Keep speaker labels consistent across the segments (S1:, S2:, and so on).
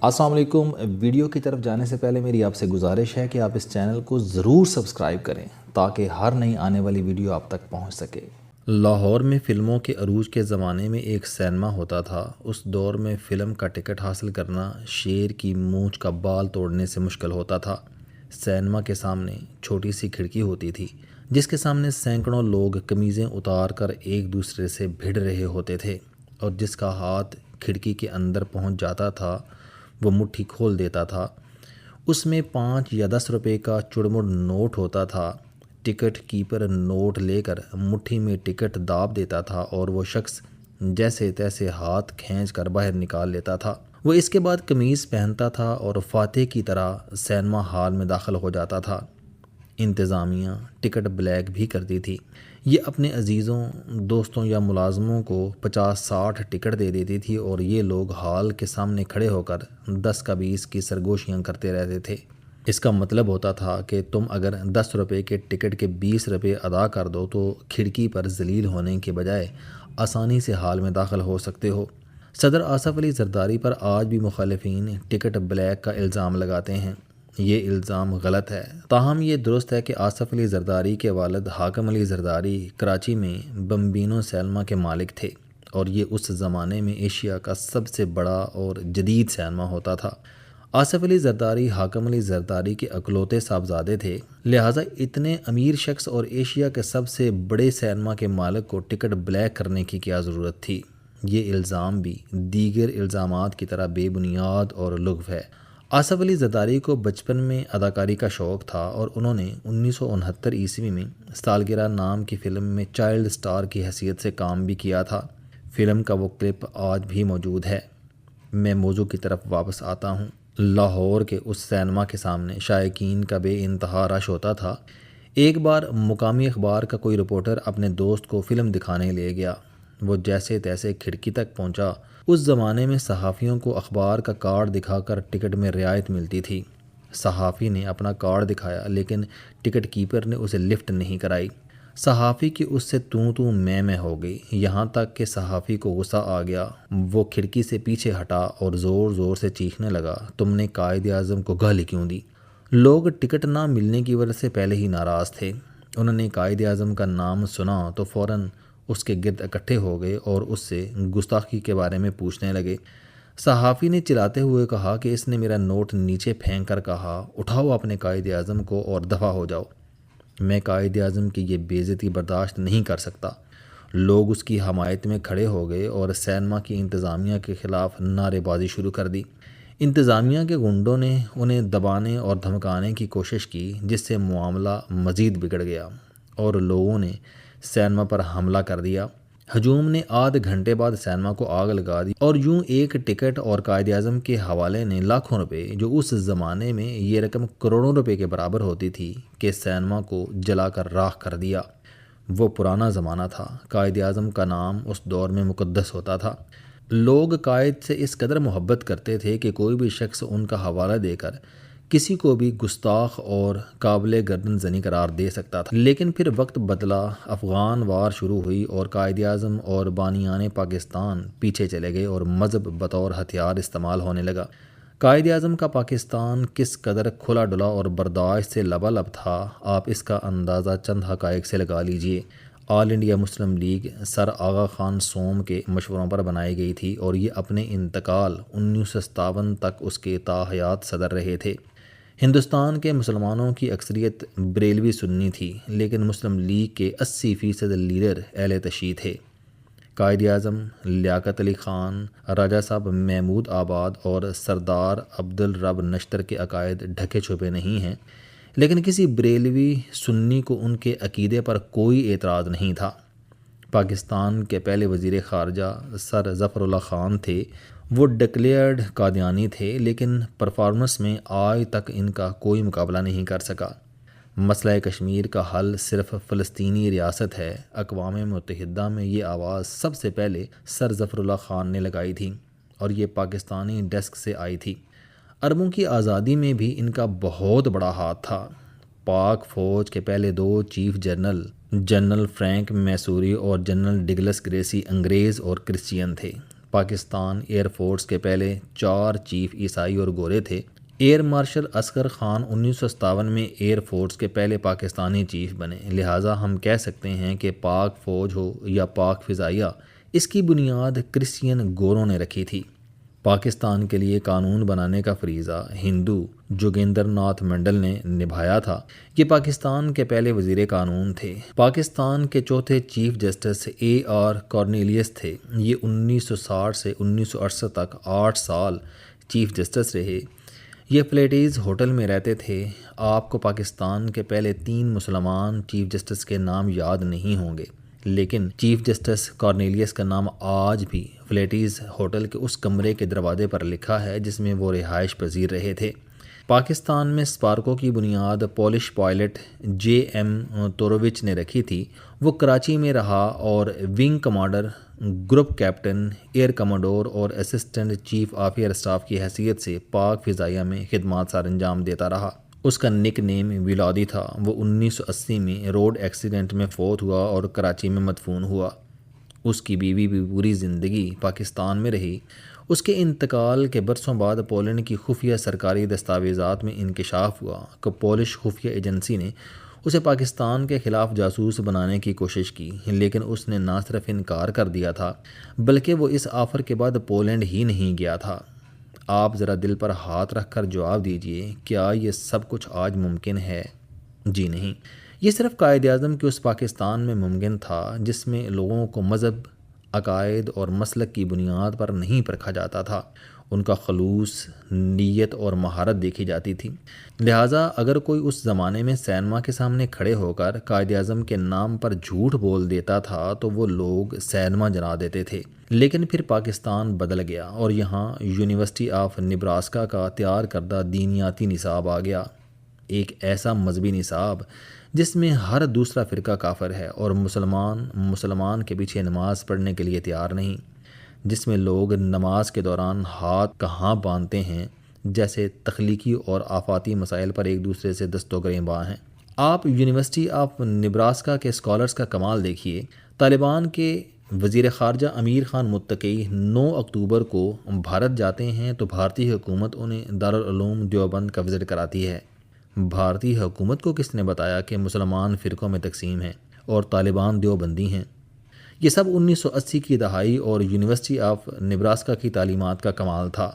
S1: السلام علیکم۔ ویڈیو کی طرف جانے سے پہلے میری آپ سے گزارش ہے کہ آپ اس چینل کو ضرور سبسکرائب کریں تاکہ ہر نئی آنے والی ویڈیو آپ تک پہنچ سکے۔ لاہور میں فلموں کے عروج کے زمانے میں ایک سینما ہوتا تھا۔ اس دور میں فلم کا ٹکٹ حاصل کرنا شیر کی مونچھ کا بال توڑنے سے مشکل ہوتا تھا۔ سینما کے سامنے چھوٹی سی کھڑکی ہوتی تھی جس کے سامنے سینکڑوں لوگ قمیضیں اتار کر ایک دوسرے سے بھڑ رہے ہوتے تھے، اور جس کا ہاتھ کھڑکی کے اندر پہنچ جاتا تھا وہ مٹھی کھول دیتا تھا۔ اس میں 5 یا 10 روپے کا چڑمڑ نوٹ ہوتا تھا۔ ٹکٹ کیپر نوٹ لے کر مٹھی میں ٹکٹ داب دیتا تھا اور وہ شخص جیسے تیسے ہاتھ کھینچ کر باہر نکال لیتا تھا۔ وہ اس کے بعد قمیض پہنتا تھا اور فاتح کی طرح سینما ہال میں داخل ہو جاتا تھا۔ انتظامیہ ٹکٹ بلیک بھی کرتی تھی۔ یہ اپنے عزیزوں، دوستوں یا ملازموں کو 50-60 ٹکٹ دے دیتی تھی اور یہ لوگ ہال کے سامنے کھڑے ہو کر 10 کا 20 کی سرگوشیاں کرتے رہتے تھے۔ اس کا مطلب ہوتا تھا کہ تم اگر 10 روپے کے ٹکٹ کے 20 روپے ادا کر دو تو کھڑکی پر ذلیل ہونے کے بجائے آسانی سے ہال میں داخل ہو سکتے ہو۔ صدر آصف علی زرداری پر آج بھی مخالفین ٹکٹ بلیک کا الزام لگاتے ہیں۔ یہ الزام غلط ہے، تاہم یہ درست ہے کہ آصف علی زرداری کے والد حاکم علی زرداری کراچی میں بمبینو سینما کے مالک تھے، اور یہ اس زمانے میں ایشیا کا سب سے بڑا اور جدید سینما ہوتا تھا۔ آصف علی زرداری حاکم علی زرداری کے اکلوتے صاحبزادے تھے، لہٰذا اتنے امیر شخص اور ایشیا کے سب سے بڑے سینما کے مالک کو ٹکٹ بلیک کرنے کی کیا ضرورت تھی؟ یہ الزام بھی دیگر الزامات کی طرح بے بنیاد اور لغو ہے۔ آصف علی زرداری کو بچپن میں اداکاری کا شوق تھا اور انہوں نے 1969 عیسوی میں سالگرہ نام کی فلم میں چائلڈ سٹار کی حیثیت سے کام بھی کیا تھا۔ فلم کا وہ کلپ آج بھی موجود ہے۔ میں موضوع کی طرف واپس آتا ہوں۔ لاہور کے اس سینما کے سامنے شائقین کا بے انتہا رش ہوتا تھا۔ ایک بار مقامی اخبار کا کوئی رپورٹر اپنے دوست کو فلم دکھانے لے گیا۔ وہ جیسے تیسے کھڑکی تک پہنچا۔ اس زمانے میں صحافیوں کو اخبار کا کارڈ دکھا کر ٹکٹ میں رعایت ملتی تھی۔ صحافی نے اپنا کارڈ دکھایا لیکن ٹکٹ کیپر نے اسے لفٹ نہیں کرائی۔ صحافی کی اس سے تو میں ہو گئی، یہاں تک کہ صحافی کو غصہ آ گیا۔ وہ کھڑکی سے پیچھے ہٹا اور زور زور سے چیخنے لگا، تم نے قائد اعظم کو گالی کیوں دی؟ لوگ ٹکٹ نہ ملنے کی وجہ سے پہلے ہی ناراض تھے۔ انہوں نے قائد اعظم کا نام سنا تو فوراً اس کے گرد اکٹھے ہو گئے اور اس سے گستاخی کے بارے میں پوچھنے لگے۔ صحافی نے چلاتے ہوئے کہا کہ اس نے میرا نوٹ نیچے پھینک کر کہا، اٹھاؤ اپنے قائد اعظم کو اور دفع ہو جاؤ۔ میں قائد اعظم کی یہ بے عزتی برداشت نہیں کر سکتا۔ لوگ اس کی حمایت میں کھڑے ہو گئے اور سینما کی انتظامیہ کے خلاف نعرے بازی شروع کر دی۔ انتظامیہ کے گنڈوں نے انہیں دبانے اور دھمکانے کی کوشش کی، جس سے معاملہ مزید بگڑ گیا اور لوگوں نے سینما پر حملہ کر دیا۔ ہجوم نے آدھ گھنٹے بعد سینما کو آگ لگا دی اور یوں ایک ٹکٹ اور قائد اعظم کے حوالے نے لاکھوں روپے، جو اس زمانے میں یہ رقم کروڑوں روپے کے برابر ہوتی تھی، کہ سینما کو جلا کر راکھ کر دیا۔ وہ پرانا زمانہ تھا۔ قائد اعظم کا نام اس دور میں مقدس ہوتا تھا۔ لوگ قائد سے اس قدر محبت کرتے تھے کہ کوئی بھی شخص ان کا حوالہ دے کر کسی کو بھی گستاخ اور قابل گردن زنی قرار دے سکتا تھا۔ لیکن پھر وقت بدلا، افغان وار شروع ہوئی اور قائد اعظم اور بانیان پاکستان پیچھے چلے گئے اور مذہب بطور ہتھیار استعمال ہونے لگا۔ قائد اعظم کا پاکستان کس قدر کھلا ڈلا اور برداشت سے لبالب تھا، آپ اس کا اندازہ چند حقائق سے لگا لیجئے۔ آل انڈیا مسلم لیگ سر آغا خان سوم کے مشوروں پر بنائی گئی تھی اور یہ اپنے انتقال 1957 تک اس کے تاحیات صدر رہے تھے۔ ہندوستان کے مسلمانوں کی اکثریت بریلوی سنی تھی، لیکن مسلم لیگ کے 80% لیڈر اہل تشیع تھے۔ قائد اعظم لیاقت علی خان، راجہ صاحب محمود آباد اور سردار عبدالرب نشتر کے عقائد ڈھکے چھپے نہیں ہیں، لیکن کسی بریلوی سنی کو ان کے عقیدے پر کوئی اعتراض نہیں تھا۔ پاکستان کے پہلے وزیر خارجہ سر ظفر اللہ خان تھے۔ وہ ڈکلیئرڈ قادیانی تھے، لیکن پرفارمنس میں آج تک ان کا کوئی مقابلہ نہیں کر سکا۔ مسئلہ کشمیر کا حل صرف فلسطینی ریاست ہے۔ اقوام متحدہ میں یہ آواز سب سے پہلے سر ظفر اللہ خان نے لگائی تھی اور یہ پاکستانی ڈیسک سے آئی تھی۔ عربوں کی آزادی میں بھی ان کا بہت بڑا ہاتھ تھا۔ پاک فوج کے پہلے 2 چیف جنرل فرینک میسوری اور جنرل ڈگلس گریسی انگریز اور کرسچین تھے۔ پاکستان ایئر فورس کے پہلے 4 چیف عیسائی اور گورے تھے۔ ایئر مارشل اصغر خان 1957 میں ایئر فورس کے پہلے پاکستانی چیف بنے، لہٰذا ہم کہہ سکتے ہیں کہ پاک فوج ہو یا پاک فضائیہ، اس کی بنیاد کرسچین گوروں نے رکھی تھی۔ پاکستان کے لیے قانون بنانے کا فریضہ ہندو جوگیندر ناتھ منڈل نے نبھایا تھا۔ یہ پاکستان کے پہلے وزیر قانون تھے۔ پاکستان کے چوتھے چیف جسٹس AR کارنیلیس تھے۔ یہ 1960 سے 1968 تک 8 سال چیف جسٹس رہے۔ یہ فلیٹیز ہوٹل میں رہتے تھے۔ آپ کو پاکستان کے پہلے 3 مسلمان چیف جسٹس کے نام یاد نہیں ہوں گے، لیکن چیف جسٹس کارنیلیس کا نام آج بھی فلیٹیز ہوٹل کے اس کمرے کے دروازے پر لکھا ہے جس میں وہ رہائش پذیر رہے تھے۔ پاکستان میں اسپارکو کی بنیاد پولش پائلٹ JM تورووچ نے رکھی تھی۔ وہ کراچی میں رہا اور wing commander, group captain, air commodore اور assistant chief of air staff کی حیثیت سے پاک فضائیہ میں خدمات سر انجام دیتا رہا۔ اس کا نک نیم ولادی تھا۔ وہ 1980 میں روڈ ایکسیڈنٹ میں فوت ہوا اور کراچی میں مدفون ہوا۔ اس کی بیوی بھی پوری زندگی پاکستان میں رہی۔ اس کے انتقال کے برسوں بعد پولینڈ کی خفیہ سرکاری دستاویزات میں انکشاف ہوا کہ پولش خفیہ ایجنسی نے اسے پاکستان کے خلاف جاسوس بنانے کی کوشش کی، لیکن اس نے نہ صرف انکار کر دیا تھا بلکہ وہ اس آفر کے بعد پولینڈ ہی نہیں گیا تھا۔ آپ ذرا دل پر ہاتھ رکھ کر جواب دیجئے، کیا یہ سب کچھ آج ممکن ہے؟ جی نہیں، یہ صرف قائد اعظم کے اس پاکستان میں ممکن تھا جس میں لوگوں کو مذہب، عقائد اور مسلک کی بنیاد پر نہیں پرکھا جاتا تھا، ان کا خلوص، نیت اور مہارت دیکھی جاتی تھی۔ لہٰذا اگر کوئی اس زمانے میں سینما کے سامنے کھڑے ہو کر قائد اعظم کے نام پر جھوٹ بول دیتا تھا تو وہ لوگ سینما جلا دیتے تھے۔ لیکن پھر پاکستان بدل گیا اور یہاں یونیورسٹی آف نبراسکا کا تیار کردہ دینیاتی نصاب آ گیا، ایک ایسا مذہبی نصاب جس میں ہر دوسرا فرقہ کافر ہے اور مسلمان کے پیچھے نماز پڑھنے کے لیے تیار نہیں، جس میں لوگ نماز کے دوران ہاتھ کہاں باندھتے ہیں جیسے تخلیقی اور آفاتی مسائل پر ایک دوسرے سے دست و گریباں ہیں۔ آپ یونیورسٹی آف نبراسکا کے اسکالرز کا کمال دیکھیے۔ طالبان کے وزیر خارجہ امیر خان متقی 9 اکتوبر کو بھارت جاتے ہیں تو بھارتی حکومت انہیں دارالعلوم دیوبند کا وزٹ کراتی ہے۔ بھارتی حکومت کو کس نے بتایا کہ مسلمان فرقوں میں تقسیم ہیں اور طالبان دیوبندی ہیں؟ یہ سب 1980 کی دہائی اور یونیورسٹی آف نبراسکا کی تعلیمات کا کمال تھا۔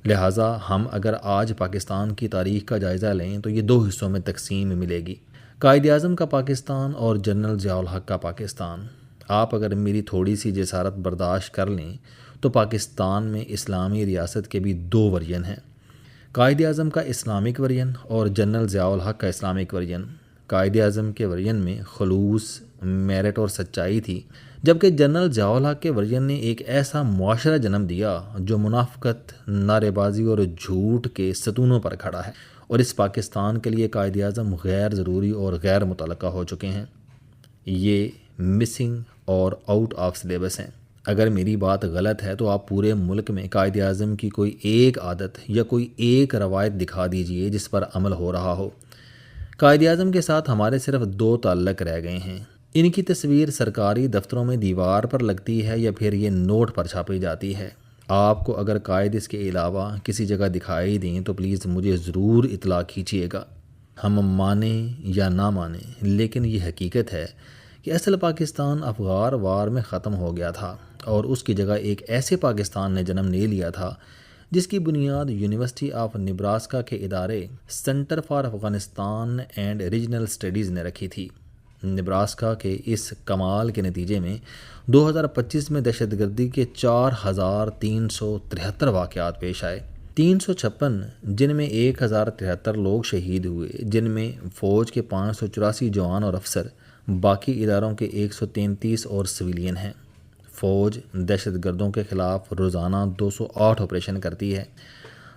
S1: لہٰذا ہم اگر آج پاکستان کی تاریخ کا جائزہ لیں تو یہ 2 حصوں میں تقسیم ملے گی، قائد اعظم کا پاکستان اور جنرل ضیاء الحق کا پاکستان۔ آپ اگر میری تھوڑی سی جسارت برداشت کر لیں تو پاکستان میں اسلامی ریاست کے بھی 2 ورژن ہیں، قائد اعظم کا اسلامک ورژن اور جنرل ضیاء الحق کا اسلامک ورژن۔ قائد اعظم کے ورژن میں خلوص، میرٹ اور سچائی تھی، جبکہ جنرل ضیاء الحق کے ورژن نے ایک ایسا معاشرہ جنم دیا جو منافقت، نعرے بازی اور جھوٹ کے ستونوں پر کھڑا ہے، اور اس پاکستان کے لیے قائد اعظم غیر ضروری اور غیر متعلقہ ہو چکے ہیں۔ یہ مسنگ اور آؤٹ آف سلیبس ہیں۔ اگر میری بات غلط ہے تو آپ پورے ملک میں قائد اعظم کی کوئی ایک عادت یا کوئی ایک روایت دکھا دیجئے جس پر عمل ہو رہا ہو۔ قائد اعظم کے ساتھ ہمارے صرف 2 تعلق رہ گئے ہیں۔ ان کی تصویر سرکاری دفتروں میں دیوار پر لگتی ہے یا پھر یہ نوٹ پر چھاپی جاتی ہے۔ آپ کو اگر قائد اس کے علاوہ کسی جگہ دکھائی دیں تو پلیز مجھے ضرور اطلاع کیجیے گا۔ ہم مانیں یا نہ مانیں، لیکن یہ حقیقت ہے کہ اصل پاکستان افغان وار میں ختم ہو گیا تھا اور اس کی جگہ ایک ایسے پاکستان نے جنم لے لیا تھا جس کی بنیاد یونیورسٹی آف نبراسکا کے ادارے centre for Afghanistan and regional studies نے رکھی تھی۔ نبراسکا کے اس کمال کے نتیجے میں 2025 میں دہشت گردی کے 4373 واقعات پیش آئے، 356 جن میں 1073 لوگ شہید ہوئے، جن میں فوج کے 584 جوان اور افسر، باقی اداروں کے 133 اور سویلین ہیں۔ فوج دہشت گردوں کے خلاف روزانہ 208 آپریشن کرتی ہے۔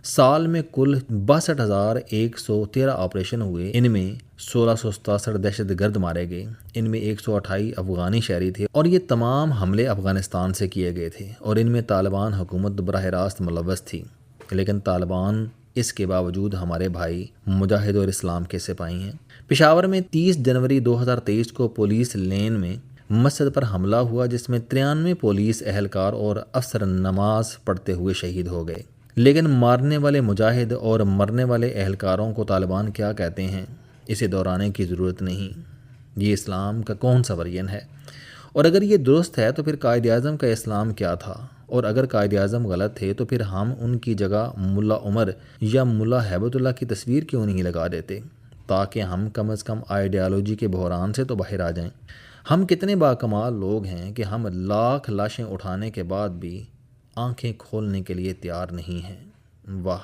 S1: سال میں کل 62,113 آپریشن ہوئے، ان میں 1667 دہشت گرد مارے گئے، ان میں 128 افغانی شہری تھے اور یہ تمام حملے افغانستان سے کیے گئے تھے اور ان میں طالبان حکومت براہ راست ملوث تھی، لیکن طالبان اس کے باوجود ہمارے بھائی مجاہد اور اسلام کے سپاہی ہیں۔ پشاور میں 30 جنوری 2023 کو پولیس لین میں مسجد پر حملہ ہوا جس میں 93 پولیس اہلکار اور افسر نماز پڑھتے ہوئے شہید ہو گئے، لیکن مارنے والے مجاہد اور مرنے والے اہلکاروں کو طالبان کیا کہتے ہیں اسے دہرانے کی ضرورت نہیں۔ یہ اسلام کا کون سا ورژن ہے؟ اور اگر یہ درست ہے تو پھر قائد اعظم کا اسلام کیا تھا؟ اور اگر قائد اعظم غلط تھے تو پھر ہم ان کی جگہ ملا عمر یا ملا ہیبت اللہ کی تصویر کیوں نہیں لگا دیتے، تاکہ ہم کم از کم آئیڈیالوجی کے بحران سے تو باہر آ جائیں۔ ہم کتنے باکمال لوگ ہیں کہ ہم لاکھ لاشیں اٹھانے کے بعد بھی آنکھیں کھولنے کے لیے تیار نہیں ہیں۔ واہ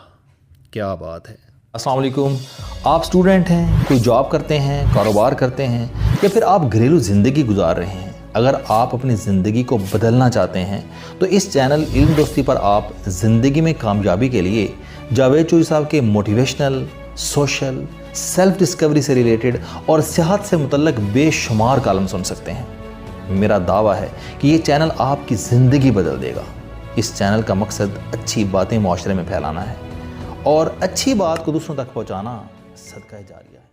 S1: کیا بات ہے۔
S2: السلام علیکم، آپ اسٹوڈنٹ ہیں، کوئی جاب کرتے ہیں، کاروبار کرتے ہیں، یا پھر آپ گھریلو زندگی گزار رہے ہیں۔ اگر آپ اپنی زندگی کو بدلنا چاہتے ہیں تو اس چینل علم دوستی پر آپ زندگی میں کامیابی کے لیے جاوید چوہدری صاحب کے موٹیویشنل، سوشل، سیلف ڈسکوری سے ریلیٹڈ اور صحت سے متعلق بے شمار کالم سن سکتے ہیں۔ میرا دعویٰ ہے کہ یہ چینل آپ کی زندگی بدل دے گا۔ اس چینل کا مقصد اچھی باتیں معاشرے میں پھیلانا ہے اور اچھی بات کو دوسروں تک پہنچانا صدقہ جاریہ ہے۔